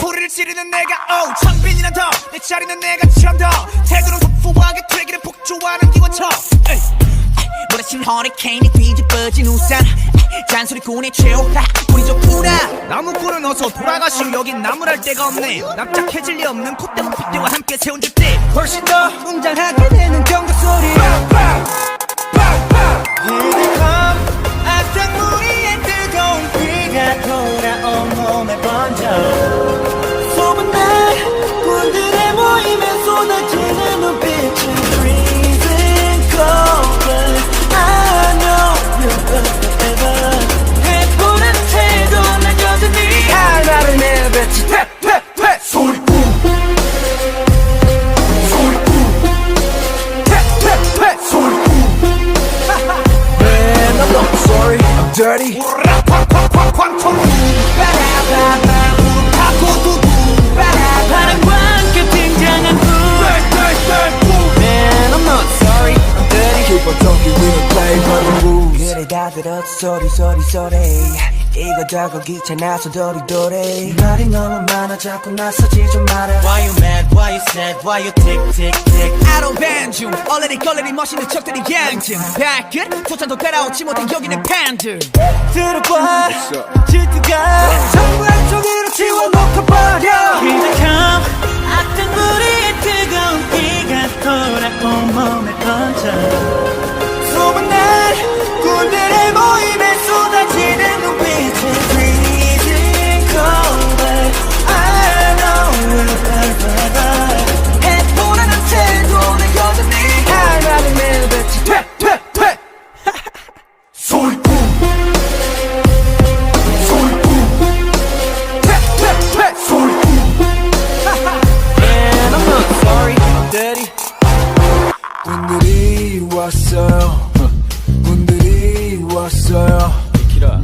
소리를 지르는 내가 창빈이나 더내 자리는 내가 참 더 태도는 터프하게 되기를 폭주하는 기관총 몰아친 허리케인이 뒤집어진 우산 잔소리꾼의 최후라 우리 좋구나 나무꾼은 어서 가시오. 여긴 나무랄 데가 없네. 납작해질 리 없는 콧대와 핏대와 함께 세운 줏대 훨씬 더 웅장하게 되는 경적소리 악당무리의 뜨거운 비가 돌아온 몸에 번져 소문난 꾼들의 모임에 쏟아지는 눈빛은 freezing cold I know you're forever 해보는 태도 난 여전히 하나를 내뱉지 퇴퇴퇴 소리꾼 소리꾼 퇴퇴퇴 소리꾼 Man I'm not sorry I'm dirty 쾅쾅쾅쾅 빠라바바 우타고두두 바람과 함께 등장한 Man I'm not sorry I'm dirty Keep on talking we don't play by the rules 그래 다 들었어 소리 이거저거 귀찮아서 도리도리 말이 너무 많아 자꾸 나서지 좀 말아 Why you mad, why you sad, why you tick tick tick I don't ban 중 얼레리 걸레리 멋있는 척들이 양심 발끝 소찬도 따라오지 못한 여기는 팬들 들어봐 질투가 전부 한쪽으로 지워놓고 버려 기적함 악당무리의 뜨거운 비가 돌아온 몸에 번져 소문난 꾼들의 모임에 쏟아지는 눈빛은 freezing cold but I know we're forever 해보라는 태도는 여전히 하나를 내뱉지 퇴퇴퇴 소리꾼 소리꾼 퇴퇴퇴 소리꾼 And I'm not sorry I'm dirty 꾼들이 왔어요 꾼들이 왔어요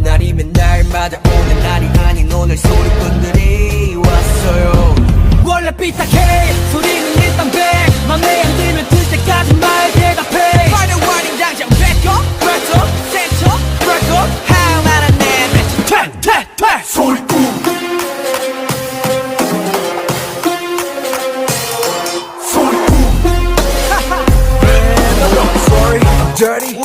날이면 날마다 오는 날이 아닌 오늘 소리꾼들이 왔어요 원래 삐딱해 소리는 일단 배 맘에 안 들면 들 때까지 말 대답해 Final warning 당장 뺏고 그렇죠 센터 그렇고 how 말안 내뱉지 퇴퇴퇴 소리꾼 소리꾼 Man I'm not sorry I'm dirty